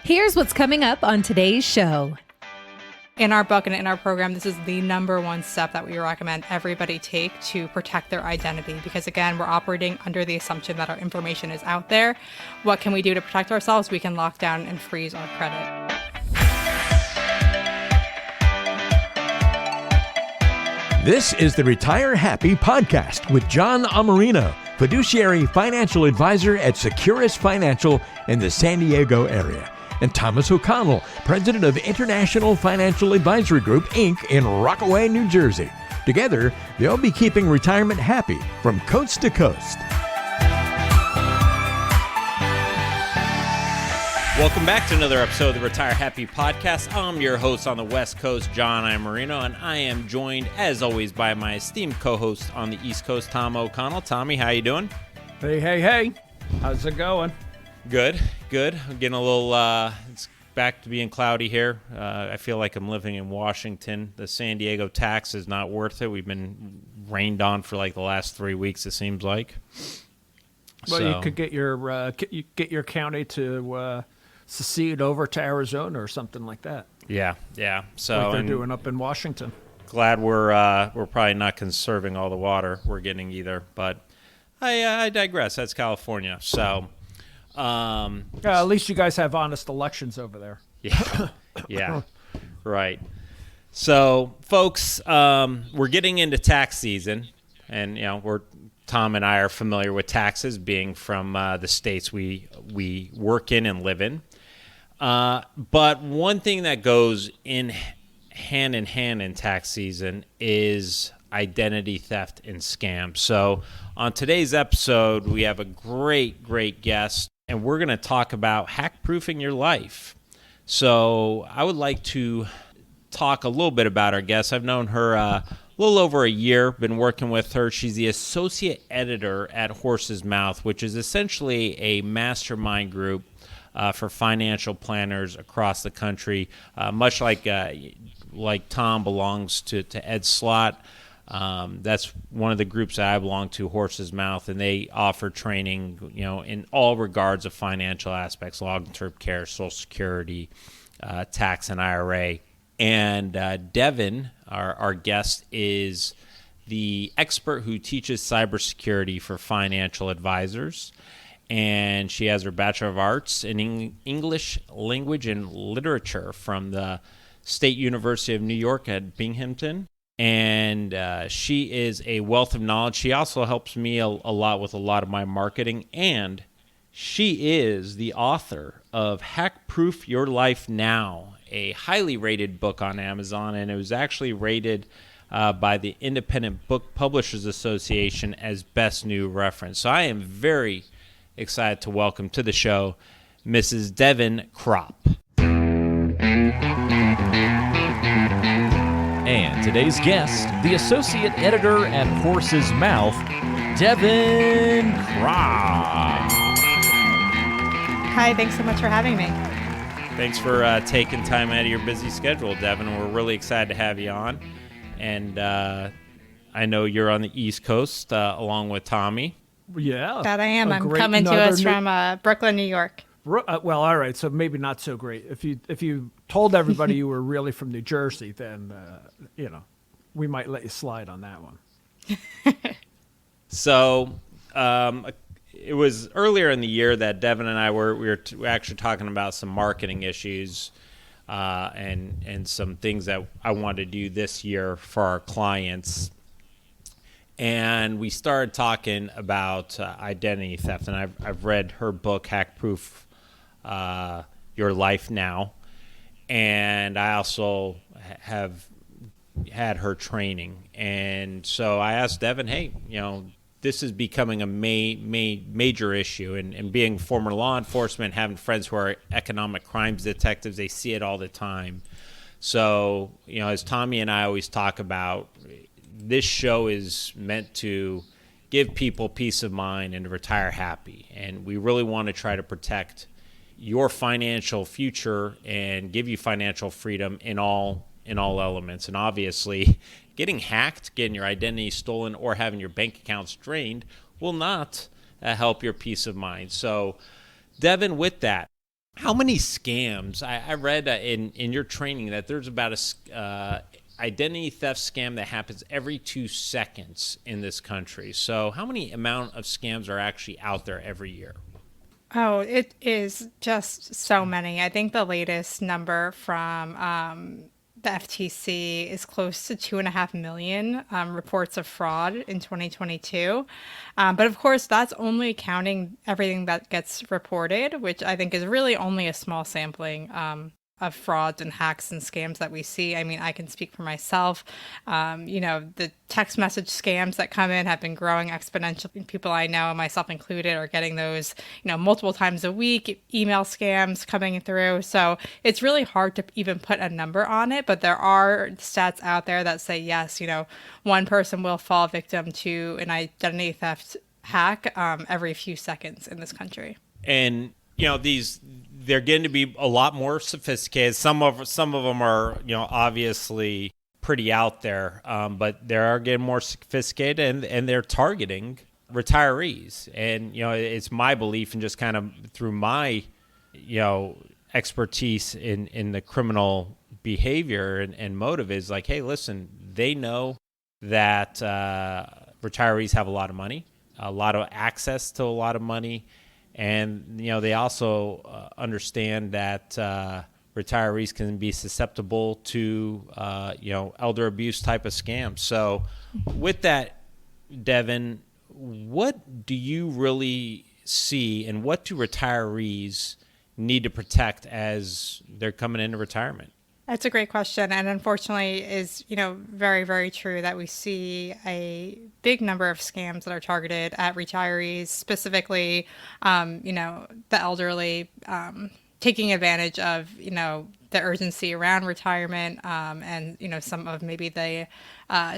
Here's what's coming up on today's show. In our book and in our program, this is the number one step that we recommend everybody take to protect their identity. Because again, we're operating under the assumption that our information is out there. What can we do to protect ourselves? We can lock down and freeze our credit. This is the Retire Happy podcast with John Iammarino, fiduciary financial advisor at Securus Financial in the San Diego area, and Thomas O'Connell, president of International Financial Advisory Group, Inc. in Rockaway, New Jersey. Together, they'll be keeping retirement happy from coast to coast. Welcome back to another episode of the Retire Happy podcast. I'm your host on the West Coast, John Iammarino, and I am joined, as always, by my esteemed co-host on the East Coast, Tom O'Connell. Tommy, how you doing? Hey. How's it going? Good. I'm getting a little, it's back to being cloudy here. I feel like I'm living in Washington. The San Diego tax is not worth it. We've been rained on for like the last 3 weeks, it seems like. Well, you could get your county to secede over to Arizona or something like that. Yeah. So like they're doing up in Washington. Glad we're probably not conserving all the water we're getting either, but I digress. That's California. So, at least you guys have honest elections over there. Yeah, right. So, folks, we're getting into tax season, and Tom and I are familiar with taxes, being from the states we work in and live in. But one thing that goes in hand in tax season is identity theft and scams. So on today's episode, we have a great guest, and we're going to talk about hack-proofing your life. So I would like to talk a little bit about our guest. I've known her a little over a year, been working with her. She's the associate editor at Horse's Mouth, which is essentially a mastermind group for financial planners across the country, much like Tom belongs to Ed Slott. That's one of the groups that I belong to, Horse's Mouth, and they offer training, in all regards of financial aspects, long-term care, Social Security, tax, and IRA. And Devin, our guest, is the expert who teaches cybersecurity for financial advisors. And she has her Bachelor of Arts in English Language and Literature from the State University of New York at Binghamton. And she is a wealth of knowledge. She also helps me a lot with a lot of my marketing. And she is the author of Hack Proof Your Life Now, a highly rated book on Amazon. And it was actually rated by the Independent Book Publishers Association as Best New Reference. So I am very excited to welcome to the show Mrs. Devin Kropp. And today's guest, the associate editor at Horse's Mouth, Devin Kropp. Hi, thanks so much for having me. Thanks for taking time out of your busy schedule, Devin. We're really excited to have you on. And I know you're on the East Coast along with Tommy. Yeah. That I am. I'm coming to us from Brooklyn, New York. Well, all right. So maybe not so great. If you told everybody you were really from New Jersey, then we might let you slide on that one. So it was earlier in the year that Devin and I were actually talking about some marketing issues and some things that I wanted to do this year for our clients. And we started talking about identity theft, and I've read her book, Hack Proof Your Life Now, and I also have had her training. And so I asked Devin, hey, this is becoming a major issue, and being former law enforcement, having friends who are economic crimes detectives, they see it all the time. So, as Tommy and I always talk about, this show is meant to give people peace of mind and to retire happy. And we really want to try to protect your financial future and give you financial freedom in all elements. And obviously, getting hacked, getting your identity stolen, or having your bank accounts drained will not help your peace of mind. So, Devin, with that, How many scams? I read in your training that there's about a identity theft scam that happens every 2 seconds in this country. So how many amount of scams are actually out there every year? Oh, it is just so many. I think the latest number from the FTC is close to 2.5 million reports of fraud in 2022. But of course, that's only counting everything that gets reported, which I think is really only a small sampling of frauds and hacks and scams that we see. I mean, I can speak for myself. The text message scams that come in have been growing exponentially. People I know, myself included, are getting those, multiple times a week, email scams coming through. So it's really hard to even put a number on it, but there are stats out there that say, yes, one person will fall victim to an identity theft hack every few seconds in this country. And they're getting to be a lot more sophisticated. Some of them are, obviously pretty out there, but they are getting more sophisticated, and they're targeting retirees. And it's my belief, and just kind of through my expertise in the criminal behavior and motive, is like, hey, listen, they know that retirees have a lot of money, a lot of access to a lot of money. And, they also understand that retirees can be susceptible to, elder abuse type of scams. So with that, Devin, what do you really see, and what do retirees need to protect as they're coming into retirement? That's a great question, and unfortunately is, very, very true that we see a big number of scams that are targeted at retirees, specifically, the elderly, taking advantage of, the urgency around retirement, and, some of maybe the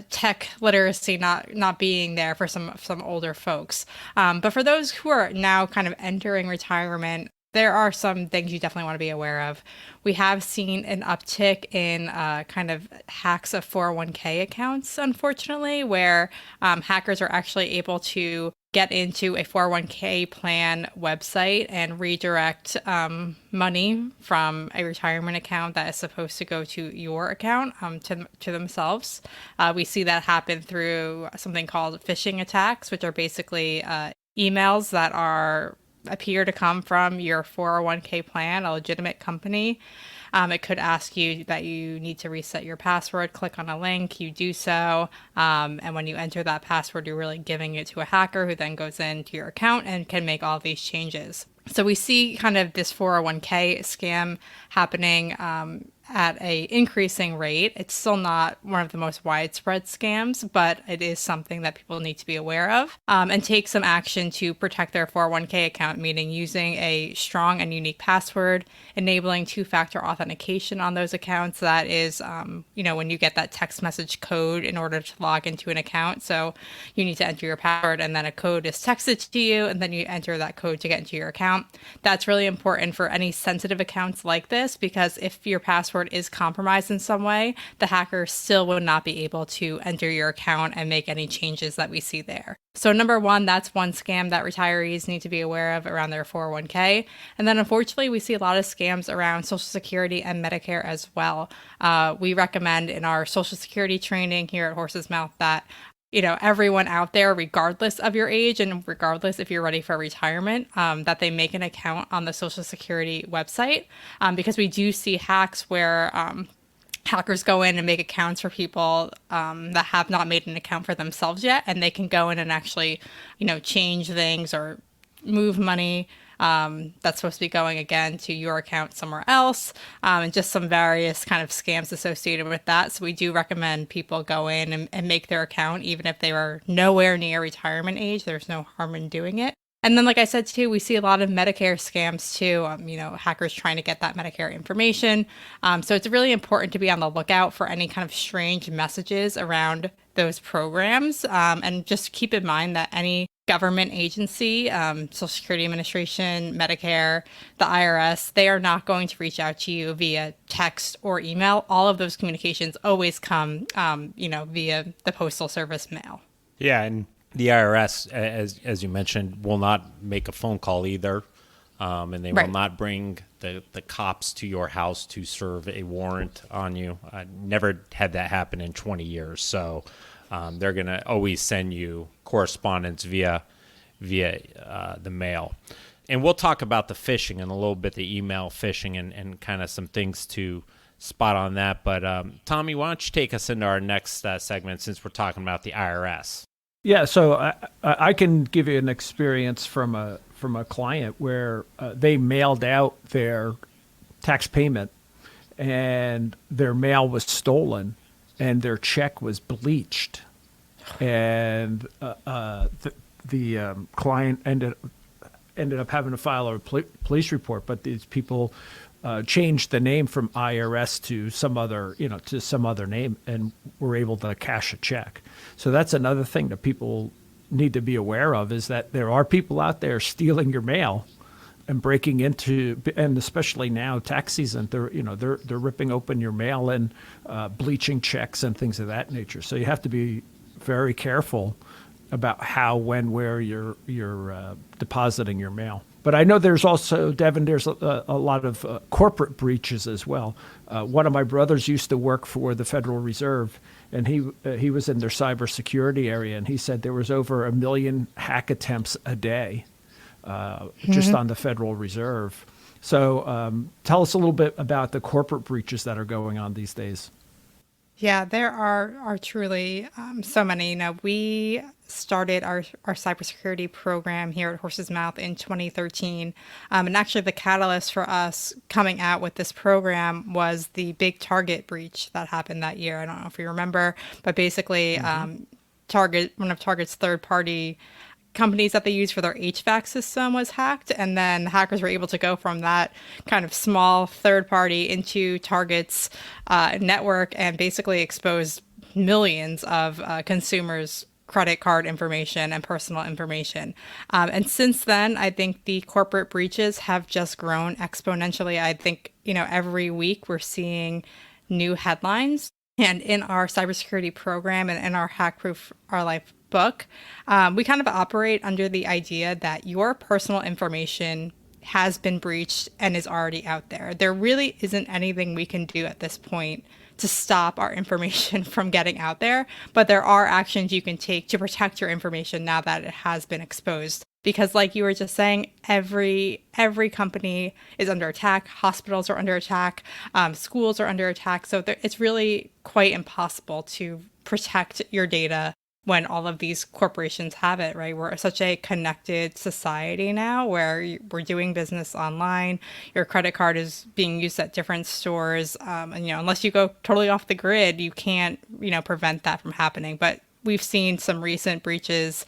tech literacy not being there for some older folks. But for those who are now kind of entering retirement, there are some things you definitely want to be aware of. We have seen an uptick in kind of hacks of 401k accounts, unfortunately, where hackers are actually able to get into a 401k plan website and redirect money from a retirement account that is supposed to go to your account to themselves. We see that happen through something called phishing attacks, which are basically emails that appear to come from your 401k plan, a legitimate company. It could ask you that you need to reset your password, click on a link, you do so, and when you enter that password, you're really giving it to a hacker who then goes into your account and can make all these changes. So we see kind of this 401k scam happening at a increasing rate. It's still not one of the most widespread scams, but it is something that people need to be aware of and take some action to protect their 401k account, meaning using a strong and unique password, enabling two-factor authentication on those accounts. That is, when you get that text message code in order to log into an account. So you need to enter your password, and then a code is texted to you, and then you enter that code to get into your account. That's really important for any sensitive accounts like this, because if your password is compromised in some way, the hacker still will not be able to enter your account and make any changes that we see there. So number one, that's one scam that retirees need to be aware of around their 401k. And then unfortunately, we see a lot of scams around Social Security and Medicare as well. We recommend in our Social Security training here at Horse's Mouth that everyone out there, regardless of your age and regardless if you're ready for retirement, that they make an account on the Social Security website, because we do see hacks where hackers go in and make accounts for people that have not made an account for themselves yet, and they can go in and actually, change things or move money that's supposed to be going again to your account somewhere else, and just some various kind of scams associated with that. So we do recommend people go in and make their account, even if they are nowhere near retirement age. There's no harm in doing it. And then, like I said, too, we see a lot of Medicare scams, too, hackers trying to get that Medicare information. So it's really important to be on the lookout for any kind of strange messages around those programs. And just keep in mind that any government agency, Social Security Administration, Medicare, the IRS, they are not going to reach out to you via text or email. All of those communications always come, via the Postal Service mail. Yeah, and the IRS, as you mentioned, will not make a phone call either. and they Right. will not bring the cops to your house to serve a warrant on you. I never had that happen in 20 years. So they're going to always send you correspondence via the mail. And we'll talk about the phishing in a little bit, the email phishing and kind of some things to spot on that. But Tommy, why don't you take us into our next segment since we're talking about the IRS? Yeah, so I can give you an experience from a client where they mailed out their tax payment and their mail was stolen and their check was bleached, and the client ended up having to file a police report. But these people changed the name from IRS to some other name and were able to cash a check. So that's another thing that people need to be aware of, is that there are people out there stealing your mail and breaking into, and especially now tax season, they're ripping open your mail and bleaching checks and things of that nature. So you have to be very careful about how, when, where you're depositing your mail. But I know there's also, Devin, there's a lot of corporate breaches as well. One of my brothers used to work for the Federal Reserve, and he was in their cybersecurity area, and he said there was over 1 million hack attempts a day just on the Federal Reserve. So tell us a little bit about the corporate breaches that are going on these days. Yeah, there are truly so many. We started our cybersecurity program here at Horse's Mouth in 2013. And actually the catalyst for us coming out with this program was the big Target breach that happened that year. I don't know if you remember, but basically Target, one of Target's third-party companies that they use for their HVAC system, was hacked, and then hackers were able to go from that kind of small third party into Target's network and basically expose millions of consumers' credit card information and personal information. And since then, I think the corporate breaches have just grown exponentially. I think, every week we're seeing new headlines. And in our cybersecurity program and in our Hack Proof Our Life book, we kind of operate under the idea that your personal information has been breached and is already out there. There really isn't anything we can do at this point to stop our information from getting out there, but there are actions you can take to protect your information now that it has been exposed. Because like you were just saying, every company is under attack. Hospitals are under attack. Schools are under attack. So it's really quite impossible to protect your data when all of these corporations have it, right? We're such a connected society now where we're doing business online. Your credit card is being used at different stores. And, unless you go totally off the grid, you can't, prevent that from happening. But we've seen some recent breaches,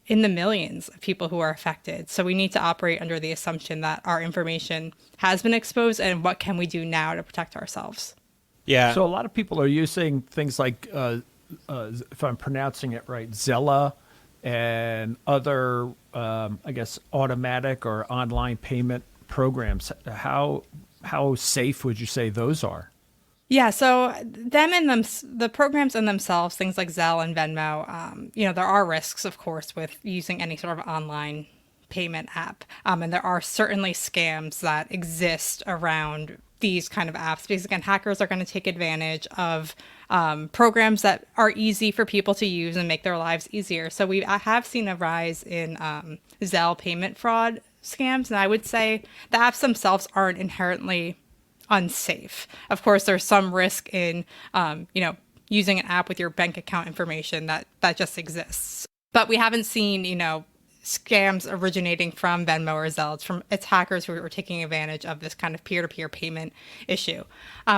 in the millions of people who are affected. So we need to operate under the assumption that our information has been exposed, and what can we do now to protect ourselves? Yeah. So a lot of people are using things like, if I'm pronouncing it right, Zella and other, automatic or online payment programs. How safe would you say those are? Yeah, so the programs in themselves, things like Zelle and Venmo, there are risks, of course, with using any sort of online payment app. And there are certainly scams that exist around these kind of apps, because again, hackers are going to take advantage of programs that are easy for people to use and make their lives easier. So I have seen a rise in Zelle payment fraud scams, and I would say the apps themselves aren't inherently unsafe. Of course, there's some risk in, using an app with your bank account information that just exists. But we haven't seen, scams originating from Venmo or Zelle. It's hackers who are taking advantage of this kind of peer-to-peer payment issue.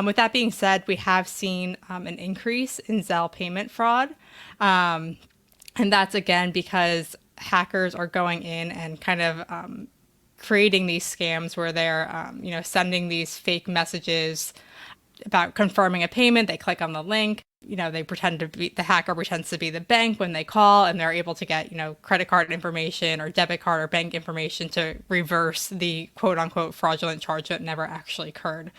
With that being said, we have seen an increase in Zelle payment fraud. And that's, again, because hackers are going in and kind of creating these scams where they're, sending these fake messages about confirming a payment. They click on the link. they pretend to be, the hacker pretends to be the bank when they call, and they're able to get, credit card information or debit card or bank information to reverse the quote unquote fraudulent charge that never actually occurred.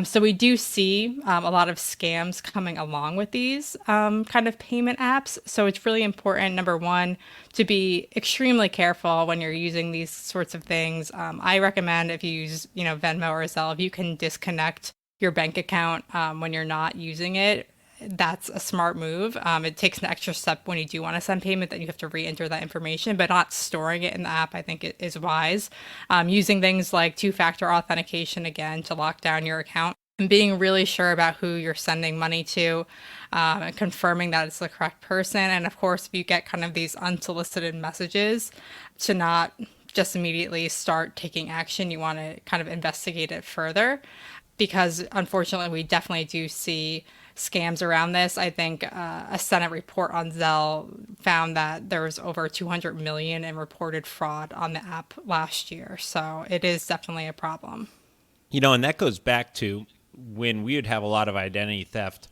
So we do see a lot of scams coming along with these kind of payment apps. So it's really important, number one, to be extremely careful when you're using these sorts of things. I recommend if you use, Venmo or Zelle, if you can disconnect your bank account when you're not using it, that's a smart move. It takes an extra step when you do want to send payment that you have to re-enter that information, but not storing it in the app, I think it is wise. Using things like two-factor authentication, again, to lock down your account, and being really sure about who you're sending money to, and confirming that it's the correct person. And of course, if you get kind of these unsolicited messages, to not just immediately start taking action. You want to kind of investigate it further, because unfortunately, we definitely do see scams around this. I think a Senate report on Zelle found that there was over 200 million in reported fraud on the app last year. So it is definitely a problem. And that goes back to when we would have a lot of identity theft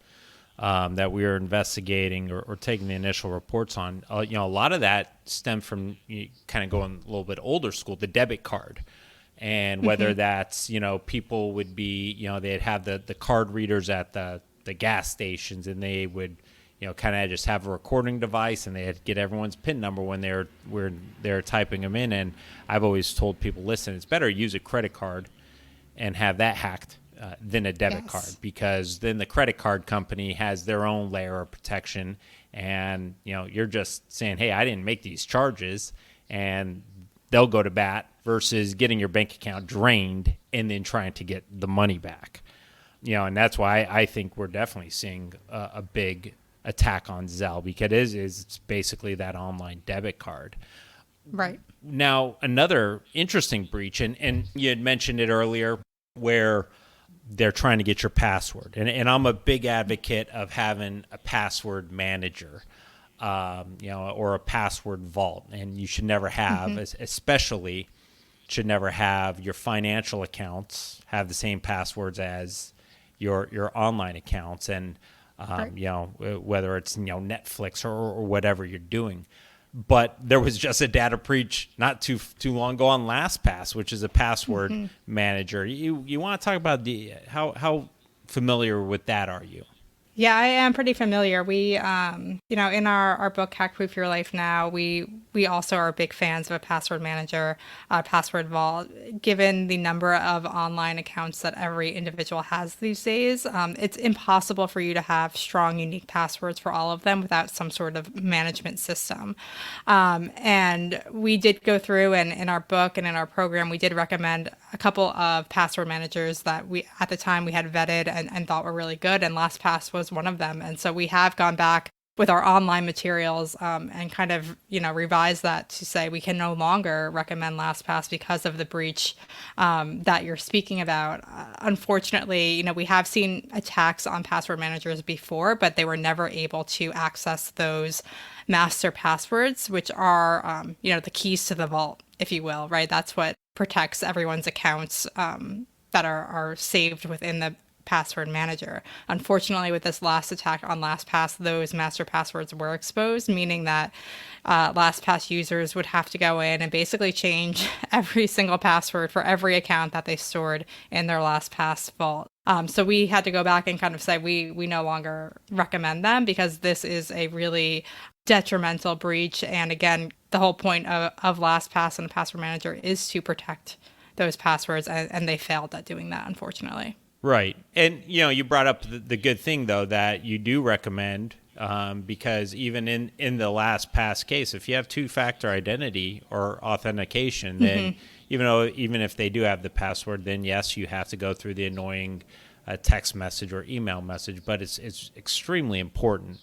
that we were investigating or taking the initial reports on. A lot of that stemmed from kind of going a little bit older school, the debit card. And whether that's, people would be, they'd have the card readers at the gas stations, and they would, kind of just have a recording device, and they'd get everyone's PIN number when they're typing them in. And I've always told people, listen, it's better to use a credit card and have that hacked than a debit card, because then the credit card company has their own layer of protection, and you're just saying, hey, I didn't make these charges, and they'll go to bat, versus getting your bank account drained and then trying to get the money back. And that's why I think we're definitely seeing a big attack on Zelle, because it's basically that online debit card. Right. Now, another interesting breach, and you had mentioned it earlier, where they're trying to get your password. And I'm a big advocate of having a password manager, or a password vault. And you should never have, especially should never have your financial accounts have the same passwords as your online accounts. And, whether it's, Netflix or whatever you're doing. But there was just a data breach not too long ago on LastPass, which is a password manager. You want to talk about how familiar with that are you? Yeah, I am pretty familiar. We, in our book, Hack Proof Your Life Now, we also are big fans of a password manager, password vault. Given the number of online accounts that every individual has these days, it's impossible for you to have strong, unique passwords for all of them without some sort of management system. And we did go through, and in our book and in our program, we did recommend a couple of password managers that we, at the time, we had vetted and thought were really good, and LastPass was one of them. And so we have gone back with our online materials and kind of, revised that to say we can no longer recommend LastPass because of the breach that you're speaking about. Unfortunately, we have seen attacks on password managers before, but they were never able to access those master passwords, which are, the keys to the vault, if you will, right? That's what protects everyone's accounts that are saved within the password manager. Unfortunately, with this last attack on LastPass, those master passwords were exposed, meaning that LastPass users would have to go in and basically change every single password for every account that they stored in their LastPass vault. So we had to go back and kind of say we no longer recommend them, because this is a really detrimental breach. And again, the whole point of LastPass and the password manager is to protect those passwords, and they failed at doing that, unfortunately. Right. And, you brought up the good thing, though, that you do recommend, because even in the LastPass case, if you have two-factor identity or authentication, then even if they do have the password, then yes, you have to go through the annoying text message or email message, but it's extremely important.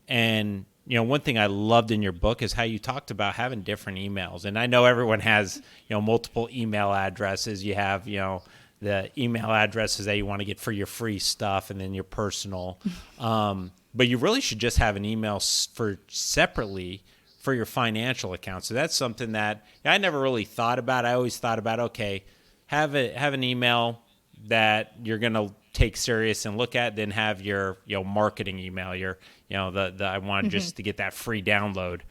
And, one thing I loved in your book is how you talked about having different emails. And I know everyone has, multiple email addresses. You have, the email addresses that you want to get for your free stuff, and then your personal. But you really should just have an email separately for your financial account. So that's something that I never really thought about. I always thought about, okay, have an email that you're going to take serious and look at than have your marketing email, your the I want just to get that free download.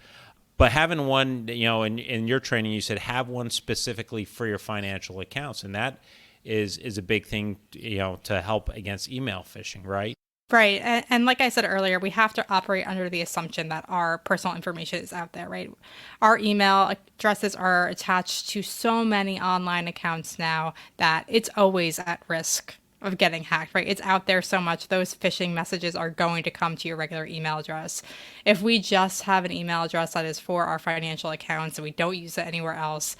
But having one, in your training, you said have one specifically for your financial accounts, and that is a big thing, to help against email phishing, right? Right. And like I said earlier, we have to operate under the assumption that our personal information is out there, right? Our email addresses are attached to so many online accounts now that it's always at risk of getting hacked, right? It's out there so much. Those phishing messages are going to come to your regular email address. If we just have an email address that is for our financial accounts and we don't use it anywhere else,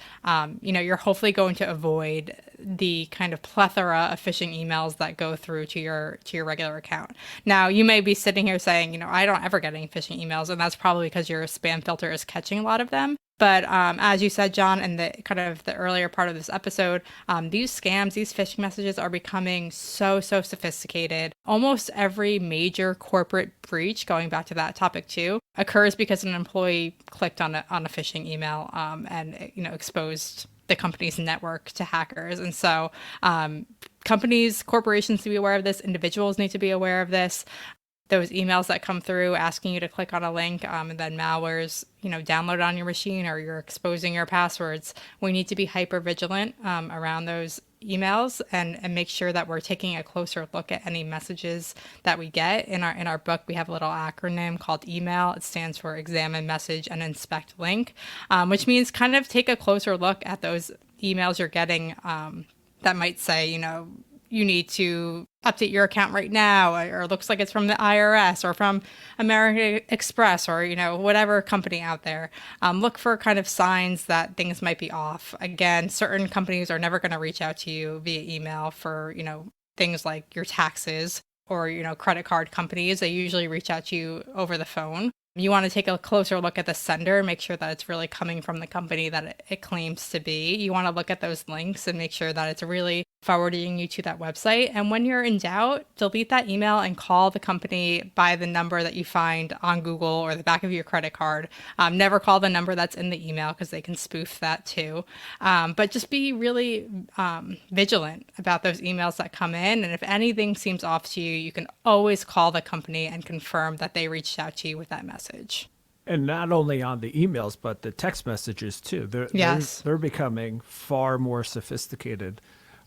you're hopefully going to avoid the kind of plethora of phishing emails that go through to your regular account. Now, you may be sitting here saying, I don't ever get any phishing emails, and that's probably because your spam filter is catching a lot of them. But as you said, John, in the kind of the earlier part of this episode, these scams, these phishing messages are becoming so sophisticated. Almost every major corporate breach, going back to that topic too, occurs because an employee clicked on a phishing email and exposed the company's network to hackers. And so companies, corporations need to be aware of this. Individuals need to be aware of this. Those emails that come through asking you to click on a link and then malware's, download on your machine, or you're exposing your passwords. We need to be hyper vigilant around those emails and make sure that we're taking a closer look at any messages that we get. In our book, we have a little acronym called EMAIL. It stands for Examine Message and Inspect Link, which means kind of take a closer look at those emails you're getting that might say, you need to update your account right now, or it looks like it's from the IRS or from American Express, or, whatever company out there. Look for kind of signs that things might be off. Again, certain companies are never going to reach out to you via email for, things like your taxes, or, credit card companies. They usually reach out to you over the phone. You want to take a closer look at the sender, make sure that it's really coming from the company that it claims to be. You want to look at those links and make sure that it's really forwarding you to that website. And when you're in doubt, delete that email and call the company by the number that you find on Google or the back of your credit card. Never call the number that's in the email, because they can spoof that too. But just be really vigilant about those emails that come in. And if anything seems off to you, you can always call the company and confirm that they reached out to you with that message. And not only on the emails, but the text messages too. They're becoming far more sophisticated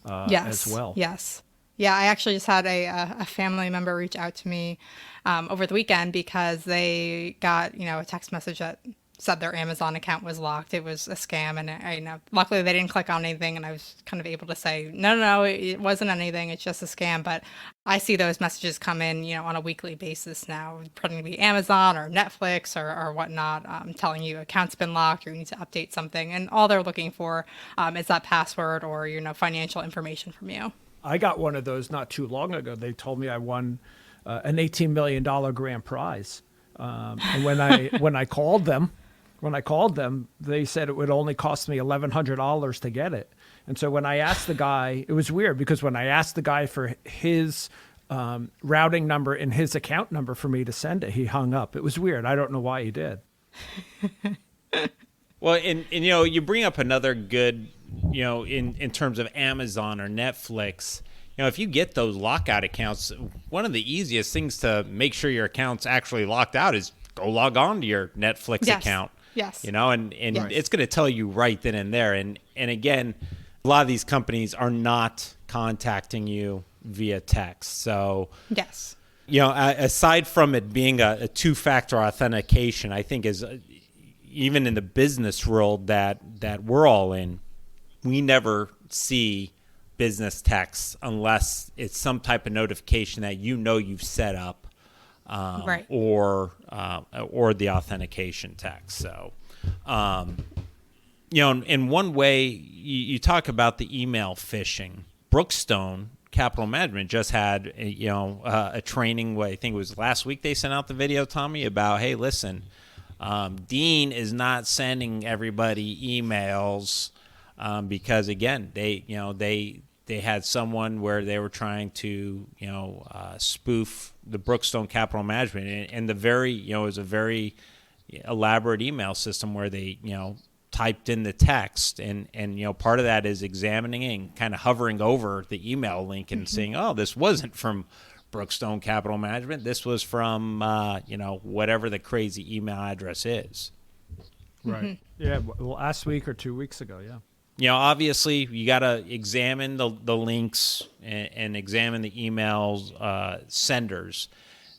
as well. Yes. Yeah, I actually just had a family member reach out to me over the weekend because they got, a text message that said their Amazon account was locked. It was a scam, and luckily they didn't click on anything, and I was kind of able to say, no, it wasn't anything. It's just a scam. But I see those messages come in, on a weekly basis now, pretending to be Amazon or Netflix or whatnot, telling you account's been locked or you need to update something, and all they're looking for is that password or financial information from you. I got one of those not too long ago. They told me I won an $18 million grand prize, and when I called them, they said it would only cost me $1,100 to get it. And so when I asked the guy, it was weird, because when I asked the guy for his routing number and his account number for me to send it, he hung up. It was weird. I don't know why he did. Well, and you bring up another good, in terms of Amazon or Netflix. If you get those lockout accounts, one of the easiest things to make sure your account's actually locked out is go log on to your Netflix account. Yes. And Yes. It's going to tell you right then and there. And again, a lot of these companies are not contacting you via text. So, yes. Aside from it being a two-factor authentication, I think is even in the business world that we're all in, we never see business texts unless it's some type of notification that you've set up. Right. Or the authentication text. So, in one way, you talk about the email phishing. Brookstone Capital Management just had a training. I think it was last week. They sent out the video, Tommy, about, hey, listen, Dean is not sending everybody emails because again, they had someone where they were trying to, spoof the Brookstone Capital Management, and it was a very elaborate email system where they, typed in the text, and part of that is examining and kind of hovering over the email link and seeing, oh, this wasn't from Brookstone Capital Management. This was from whatever the crazy email address is. Right. Yeah. Well, last week or 2 weeks ago. Yeah. Obviously you got to examine the links and examine the emails senders.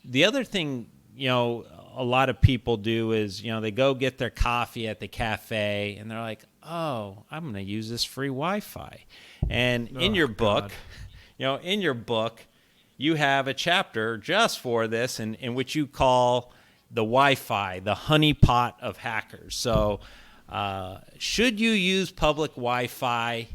The other thing, a lot of people do is, they go get their coffee at the cafe and they're like, oh, I'm going to use this free Wi-Fi. And in your book, you have a chapter just for this in which you call the Wi-Fi the honeypot of hackers. So should you use public Wi-Fi?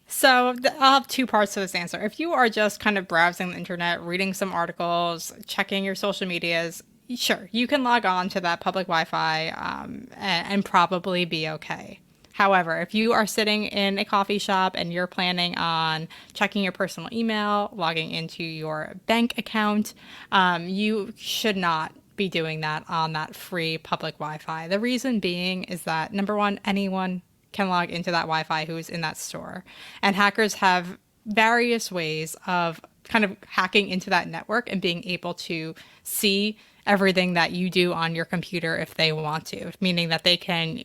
So I'll have two parts to this answer. If you are just kind of browsing the internet, reading some articles, checking your social medias, sure, you can log on to that public Wi-Fi and probably be okay. However, if you are sitting in a coffee shop and you're planning on checking your personal email, logging into your bank account, you should not be doing that on that free public Wi-Fi. The reason being is that, number one, anyone can log into that Wi-Fi who is in that store. And hackers have various ways of kind of hacking into that network and being able to see everything that you do on your computer if they want to, meaning that they can,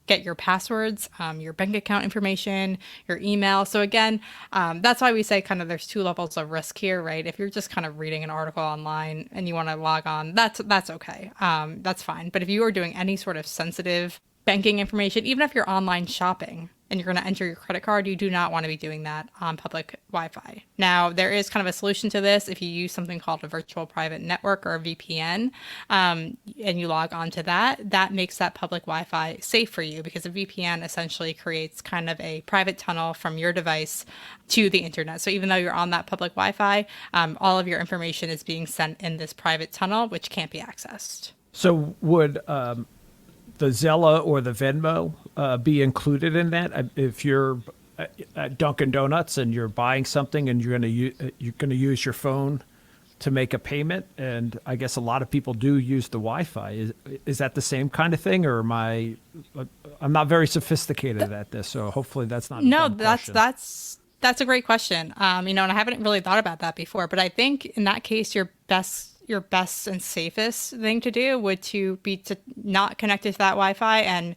get your passwords, your bank account information, your email. So again, that's why we say kind of there's two levels of risk here, right? If you're just kind of reading an article online and you want to log on, that's okay. That's fine. But if you are doing any sort of sensitive banking information, even if you're online shopping and you're going to enter your credit card, you do not want to be doing that on public Wi-Fi. Now, there is kind of a solution to this. If you use something called a virtual private network or a VPN, and you log on to that makes that public Wi-Fi safe for you, because a VPN essentially creates kind of a private tunnel from your device to the internet. So even though you're on that public Wi-Fi, all of your information is being sent in this private tunnel, which can't be accessed. So would the Zella or the Venmo be included in that? If you're at Dunkin' Donuts and you're buying something and you're going to use your phone to make a payment, and I guess a lot of people do use the Wi-Fi. Is that the same kind of thing, or I'm not very sophisticated at this, so hopefully that's not. No, that's a great question. And I haven't really thought about that before, but I think in that case, your best and safest thing to do would be to not connect it to that Wi-Fi and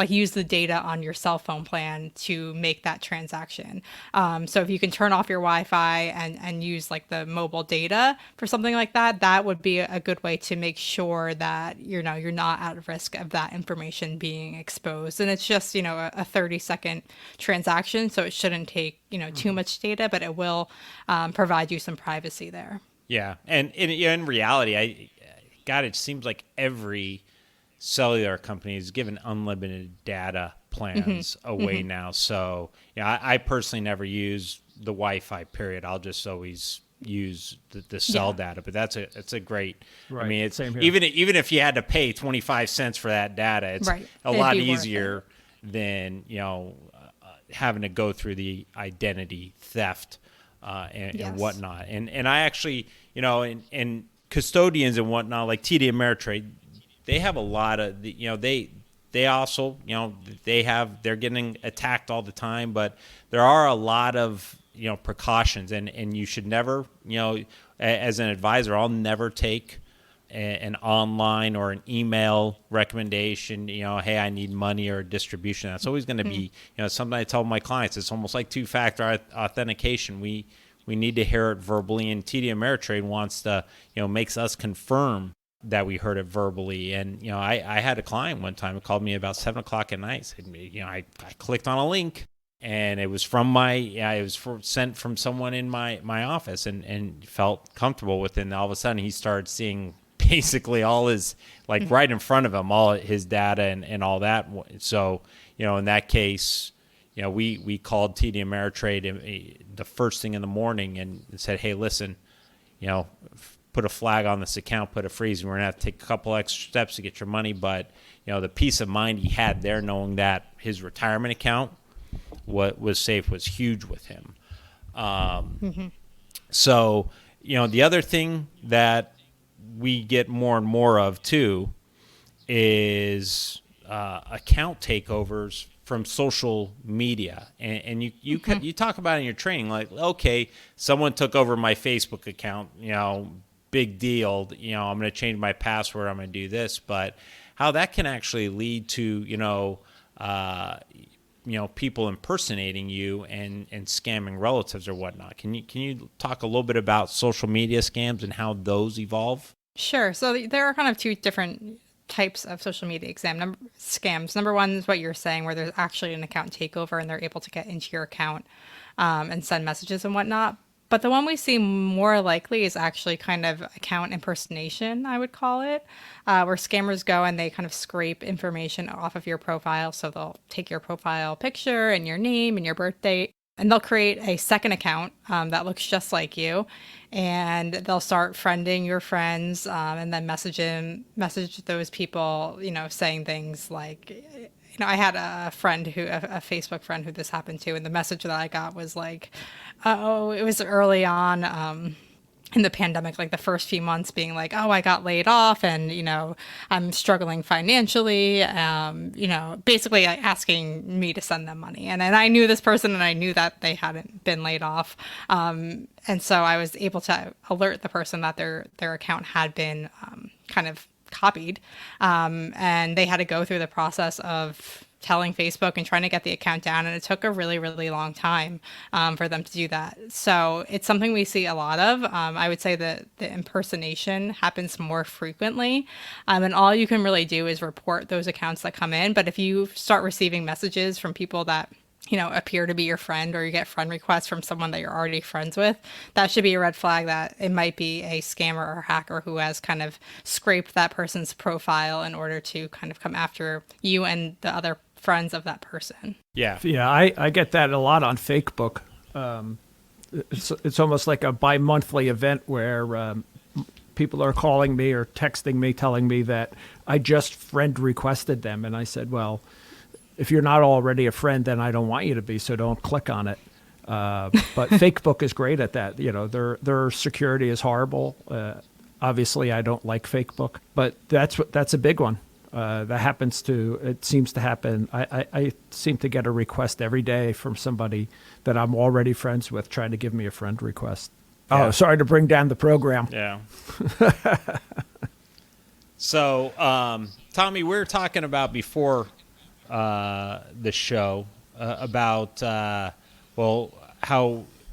use the data on your cell phone plan to make that transaction. So if you can turn off your Wi-Fi and use the mobile data for something like that, that would be a good way to make sure that you're not at risk of that information being exposed. And it's just a 30-second transaction, so it shouldn't take too much data, but it will provide you some privacy there. Yeah, and in reality, it seems like every cellular company is giving unlimited data plans away now. So, I personally never use the Wi-Fi. Period. I'll just always use the cell data. But that's a great. Right. I mean, it's same here. even if you had to pay 25 cents for that data, it's a lot easier than having to go through the identity theft. And whatnot. And I actually, and custodians and whatnot, like TD Ameritrade, they have a lot of, they also, they're getting attacked all the time, but there are a lot of, precautions, and you should never, as an advisor, I'll never take an online or an email recommendation, hey, I need money or distribution. That's always going to be, something I tell my clients. It's almost like two-factor authentication. We need to hear it verbally, and TD Ameritrade wants to, makes us confirm that we heard it verbally. And, I had a client one time who called me about 7 o'clock at night, said, I clicked on a link, and it was from sent from someone in my office, and felt comfortable with it. And all of a sudden he started seeing basically all his, right in front of him, all his data and all that. So, in that case, we called TD Ameritrade the first thing in the morning and said, hey, listen, put a flag on this account, put a freeze. We're going to have to take a couple extra steps to get your money. But, the peace of mind he had there, knowing that his retirement account was safe, was huge with him. So, the other thing that we get more and more of too is account takeovers from social media, and you talk about it in your training, like, okay, someone took over my Facebook account, big deal, I'm going to change my password, I'm going to do this, but how that can actually lead to people impersonating you and scamming relatives or whatnot. Can you talk a little bit about social media scams and how those evolve? Sure. So there are kind of two different types of social media scams. Number one is what you're saying, where there's actually an account takeover and they're able to get into your account and send messages and whatnot. But the one we see more likely is actually kind of account impersonation, I would call it, where scammers go and they kind of scrape information off of your profile. So they'll take your profile picture and your name and your birth date, and they'll create a second account that looks just like you, and they'll start friending your friends and then message those people, saying things like, I had a Facebook friend who this happened to, and the message that I got was like, oh, it was early on in the pandemic, like the first few months, being like, oh, I got laid off and, I'm struggling financially, basically asking me to send them money. And then I knew this person and I knew that they hadn't been laid off. And so I was able to alert the person that their account had been kind of copied, and they had to go through the process of telling Facebook and trying to get the account down, and it took a really, really long time for them to do that. So it's something we see a lot of. I would say that the impersonation happens more frequently, and all you can really do is report those accounts that come in. But if you start receiving messages from people that appear to be your friend, or you get friend requests from someone that you're already friends with, that should be a red flag that it might be a scammer or hacker who has kind of scraped that person's profile in order to kind of come after you and the other friends of that person. Yeah, I get that a lot on Facebook. It's almost like a bi-monthly event where people are calling me or texting me telling me that I just friend requested them. And I said, well, if you're not already a friend, then I don't want you to be, so don't click on it. But Facebook is great at that. Their security is horrible. Obviously, I don't like Facebook, but that's a big one. It seems to happen. I seem to get a request every day from somebody that I'm already friends with trying to give me a friend request. Yeah. Oh, sorry to bring down the program. Yeah. So, Tommy, we were talking about before the show about how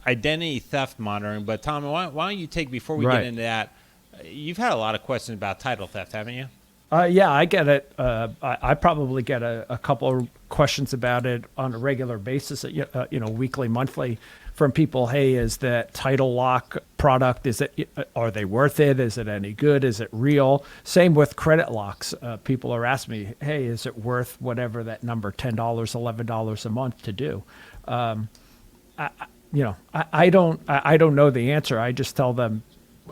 identity theft monitoring. But Tommy, why don't you take, before we get into that, you've had a lot of questions about title theft, haven't you? Yeah, I get it. I probably get a couple of questions about it on a regular basis, weekly, monthly, from people. Hey, is that title lock product, are they worth it? Is it any good? Is it real? Same with credit locks. People are asking me, hey, is it worth whatever that number, $10, $11 a month to do? I don't know the answer. I just tell them,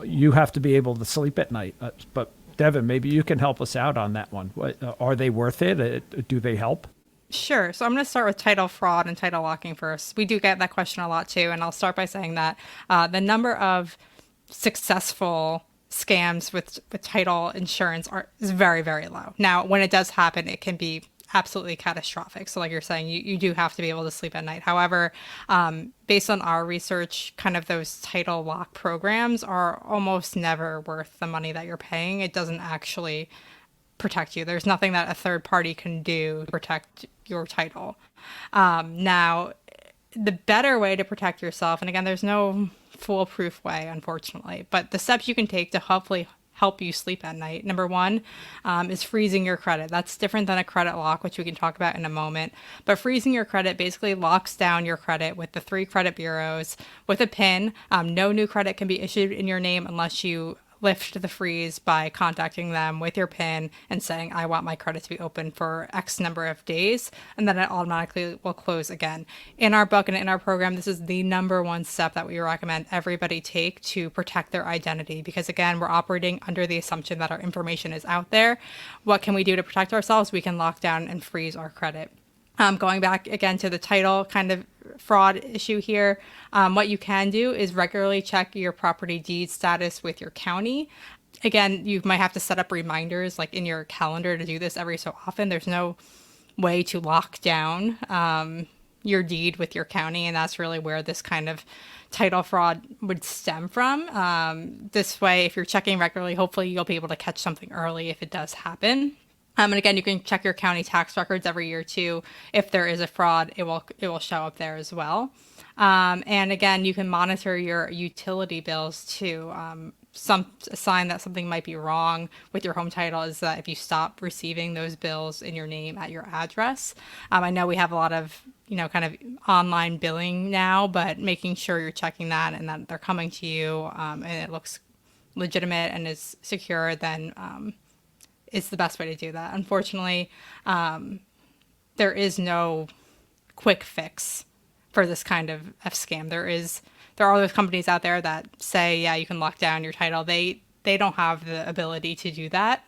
you have to be able to sleep at night. But Devin, maybe you can help us out on that one. Are they worth it? Do they help? Sure. So I'm going to start with title fraud and title locking first. We do get that question a lot too. And I'll start by saying that the number of successful scams with title insurance is very, very low. Now, when it does happen, it can be absolutely catastrophic. So like you're saying, you do have to be able to sleep at night. However, based on our research, kind of those title lock programs are almost never worth the money that you're paying. It doesn't actually protect you. There's nothing that a third party can do to protect your title. Now, the better way to protect yourself, and again, there's no foolproof way, unfortunately, but the steps you can take to hopefully help you sleep at night. Number one is freezing your credit. That's different than a credit lock, which we can talk about in a moment. But freezing your credit basically locks down your credit with the 3 credit bureaus with a PIN. No new credit can be issued in your name unless you lift the freeze by contacting them with your PIN and saying, I want my credit to be open for X number of days, and then it automatically will close again. In our book and in our program, this is the number one step that we recommend everybody take to protect their identity, because again, we're operating under the assumption that our information is out there. What can we do to protect ourselves? We can lock down and freeze our credit. Going back again to the title kind of fraud issue here, what you can do is regularly check your property deed status with your county. again, you might have to set up reminders like in your calendar to do this every so often. There's no way to lock down your deed with your county, and that's really where this kind of title fraud would stem from. This way, if you're checking regularly, hopefully you'll be able to catch something early if it does happen. And again, you can check your county tax records every year too. If there is a fraud, it will show up there as well. And again, you can monitor your utility bills too. A sign that something might be wrong with your home title is that if you stop receiving those bills in your name at your address. I know we have a lot of, kind of online billing now, but making sure you're checking that and that they're coming to you and it looks legitimate and is secure, then is the best way to do that. Unfortunately, there is no quick fix for this kind of scam. There are those companies out there that say, yeah, you can lock down your title. They don't have the ability to do that.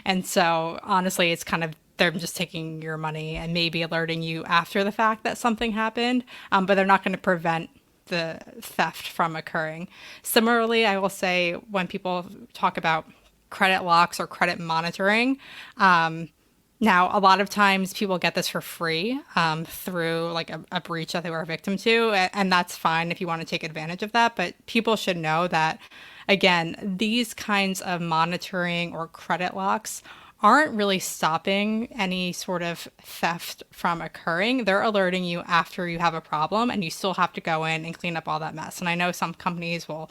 And so honestly, it's kind of, they're just taking your money and maybe alerting you after the fact that something happened, but they're not going to prevent the theft from occurring. Similarly, I will say when people talk about credit locks or credit monitoring, now, a lot of times people get this for free through like a breach that they were a victim to, and that's fine if you want to take advantage of that. But people should know that, again, these kinds of monitoring or credit locks aren't really stopping any sort of theft from occurring. They're alerting you after you have a problem, and you still have to go in and clean up all that mess. And I know some companies will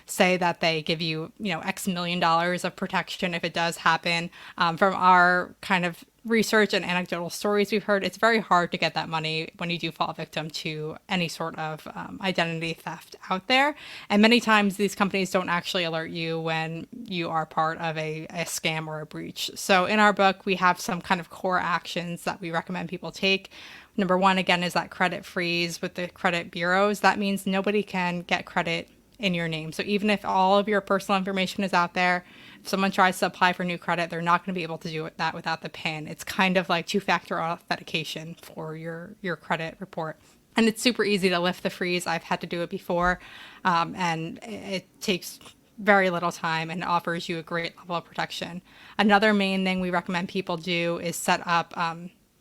say that they give you, X million dollars of protection if it does happen. From our kind of research and anecdotal stories we've heard, it's very hard to get that money when you do fall victim to any sort of identity theft out there. And many times these companies don't actually alert you when you are part of a scam or a breach. So in our book, we have some kind of core actions that we recommend people take. Number one, again, is that credit freeze with the credit bureaus. That means nobody can get credit in your name. So even if all of your personal information is out there, if someone tries to apply for new credit, they're not going to be able to do that without the PIN. It's kind of like two-factor authentication for your credit report. And it's super easy to lift the freeze. I've had to do it before, and it takes very little time and offers you a great level of protection. Another main thing we recommend people do is set up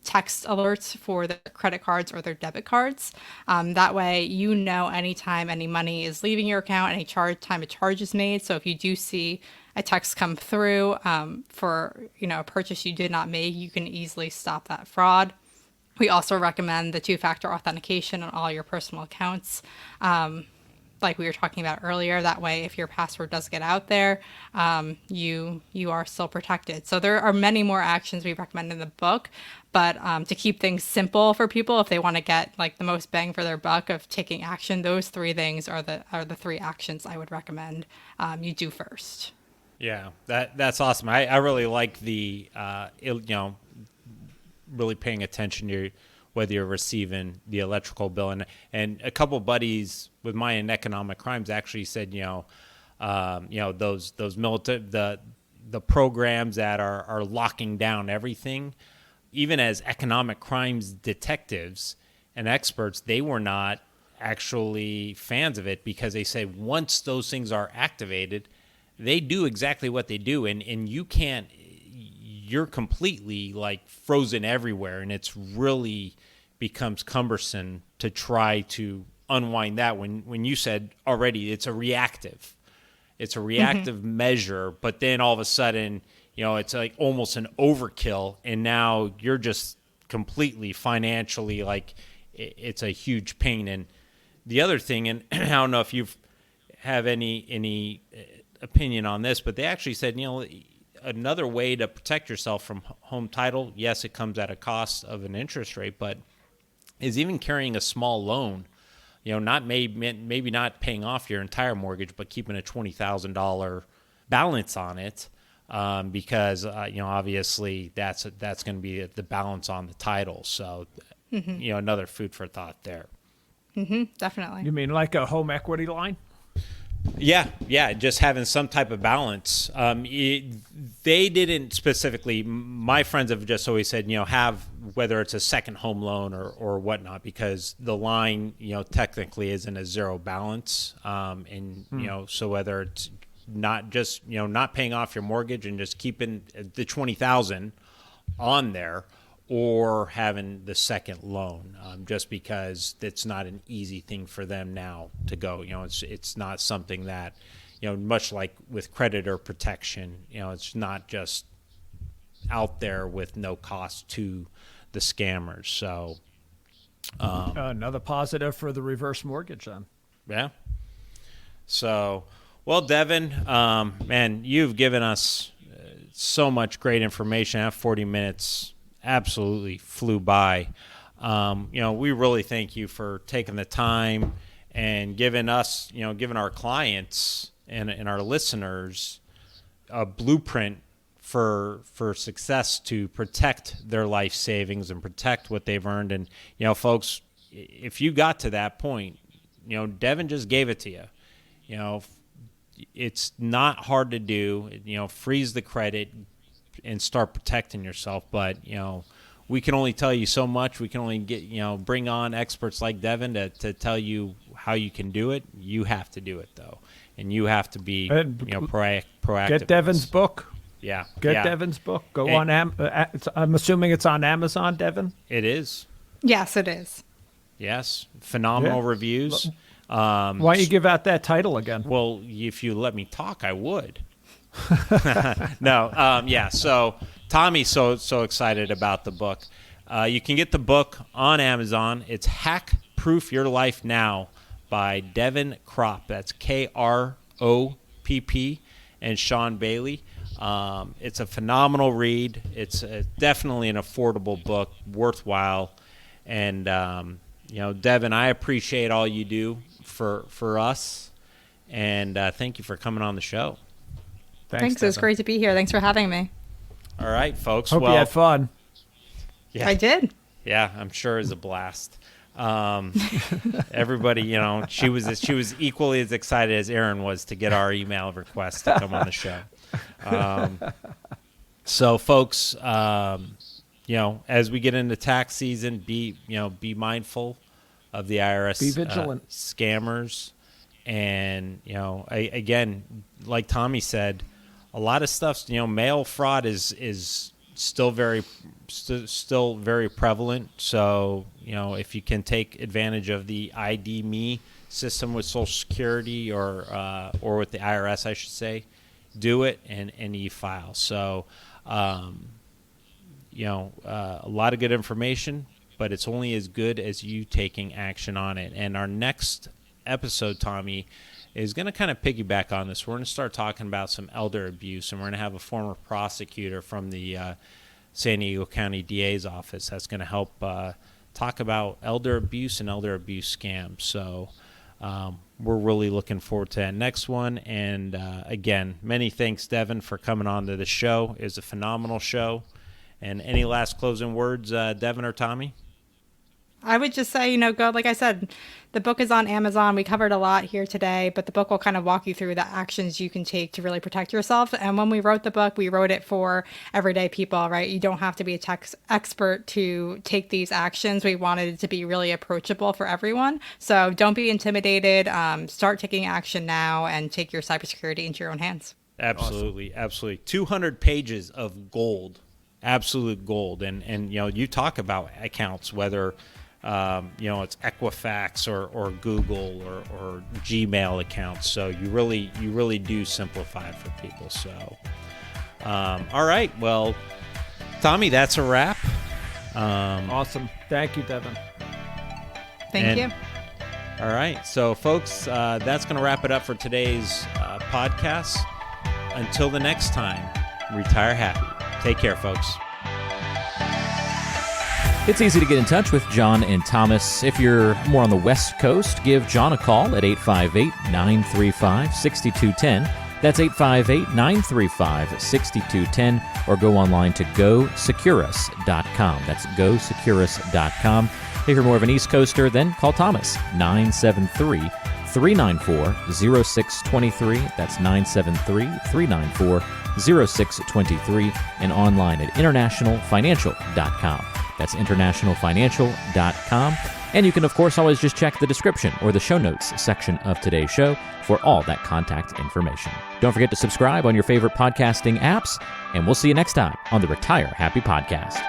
text alerts for their credit cards or their debit cards. That way, anytime any money is leaving your account, any time a charge is made. So if you do see a text come through for a purchase you did not make, you can easily stop that fraud. We also recommend the two-factor authentication on all your personal accounts. Like we were talking about earlier, that way if your password does get out there, you are still protected. So there are many more actions we recommend in the book, but to keep things simple for people, if they want to get like the most bang for their buck of taking action, those three things are the three actions I would recommend you do first. Yeah, that's awesome. I really like the really paying attention to whether you're receiving the electrical bill. And a couple buddies with mine in economic crimes actually said, those military, the programs that are locking down everything, even as economic crimes detectives and experts, they were not actually fans of it because they say once those things are activated, they do exactly what they do. And you're completely like frozen everywhere. And it's really becomes cumbersome to try to unwind that when you said already it's a reactive measure, but then all of a sudden, it's like almost an overkill. And now you're just completely financially like it's a huge pain. And the other thing, and I don't know if you have any opinion on this, but they actually said, another way to protect yourself from home title, yes, it comes at a cost of an interest rate, but is even carrying a small loan, not maybe not paying off your entire mortgage, but keeping a $20,000 balance on it, because obviously that's going to be the balance on the title. So, another food for thought there. Definitely. You mean like a home equity line? Yeah, just having some type of balance. They didn't specifically. My friends have just always said, have whether it's a second home loan or whatnot, because the line, technically isn't a zero balance, so whether it's not just, not paying off your mortgage and just keeping the $20,000 on there, or having the second loan, just because it's not an easy thing for them now to go. It's not something that, much like with creditor protection, it's not just out there with no cost to the scammers. So another positive for the reverse mortgage then. Yeah. So, well, Devin, man, you've given us so much great information. That 40 minutes absolutely flew by. We really thank you for taking the time and giving us, giving our clients and our listeners a blueprint for success to protect their life savings and protect what they've earned. And, folks, if you got to that point, Devin just gave it to you. It's not hard to do. Freeze the credit and start protecting yourself. But, we can only tell you so much. We can only get, bring on experts like Devin to tell you how you can do it. You have to do it, though. And you have to be, proactive. Get Devin's book. Yeah. Get Devin's book. Go on. I'm assuming it's on Amazon, Devin? It is. Yes, it is. Yes. Phenomenal reviews. Why don't you give out that title again? Well, if you let me talk, I would. No. Yeah. So Tommy's so excited about the book. You can get the book on Amazon. It's Hack Proof Your Life Now by Devin Kropp. That's Kropp and Sean Bailey. It's a phenomenal read. It's definitely an affordable book, worthwhile. And, Devin, I appreciate all you do for us. And thank you for coming on the show. Thanks. It was great to be here. Thanks for having me. All right, folks. Hope you had fun. Yeah. I did. Yeah, I'm sure it was a blast. Everybody, she was equally as excited as Aaron was to get our email request to come on the show. So, folks, as we get into tax season, be mindful of the IRS. Be vigilant. Scammers, and again, like Tommy said, a lot of stuff. Mail fraud is still very prevalent. So, if you can take advantage of the ID Me system with Social Security or with the IRS, I should say, do it and e-file. So, a lot of good information, but it's only as good as you taking action on it. And our next episode, Tommy, is going to kind of piggyback on this. We're going to start talking about some elder abuse, and we're going to have a former prosecutor from the San Diego County DA's office that's going to help talk about elder abuse and elder abuse scams. So we're really looking forward to that next one. And again, many thanks, Devin, for coming on to the show. It was a phenomenal show. And any last closing words, Devin or Tommy? I would just say, go, like I said, the book is on Amazon. We covered a lot here today, but the book will kind of walk you through the actions you can take to really protect yourself. And when we wrote the book, we wrote it for everyday people, right? You don't have to be a tax expert to take these actions. We wanted it to be really approachable for everyone. So don't be intimidated. Start taking action now and take your cybersecurity into your own hands. Absolutely. Awesome. Absolutely. 200 pages of gold, absolute gold. And you talk about accounts, whether it's Equifax or Google or Gmail accounts. So you really do simplify it for people. So, all right. Well, Tommy, that's a wrap. Awesome. Thank you, Devin. Thank you. All right. So, folks, that's going to wrap it up for today's podcast. Until the next time, retire happy. Take care, folks. It's easy to get in touch with John and Thomas. If you're more on the West Coast, give John a call at 858-935-6210. That's 858-935-6210. Or go online to GoSecurus.com. That's GoSecurus.com. If you're more of an East Coaster, then call Thomas, 973-394-0623. That's 973-394-0623. And online at internationalfinancial.com. That's internationalfinancial.com. And you can, of course, always just check the description or the show notes section of today's show for all that contact information. Don't forget to subscribe on your favorite podcasting apps, and we'll see you next time on the Retire Happy Podcast.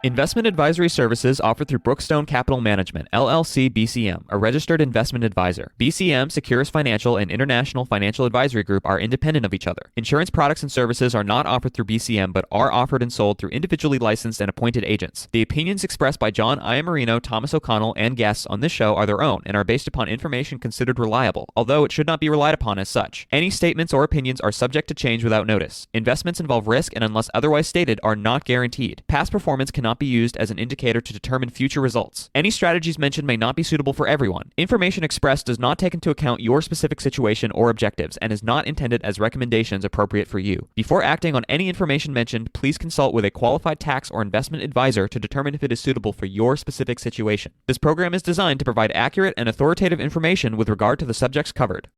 Investment advisory services offered through Brookstone Capital Management, LLC BCM, a registered investment advisor. BCM, Securus Financial, and International Financial Advisory Group are independent of each other. Insurance products and services are not offered through BCM, but are offered and sold through individually licensed and appointed agents. The opinions expressed by John Iammarino, Thomas O'Connell, and guests on this show are their own and are based upon information considered reliable, although it should not be relied upon as such. Any statements or opinions are subject to change without notice. Investments involve risk and, unless otherwise stated, are not guaranteed. Past performance cannot be used as an indicator to determine future results. Any strategies mentioned may not be suitable for everyone. Information expressed does not take into account your specific situation or objectives and is not intended as recommendations appropriate for you. Before acting on any information mentioned, please consult with a qualified tax or investment advisor to determine if it is suitable for your specific situation. This program is designed to provide accurate and authoritative information with regard to the subjects covered.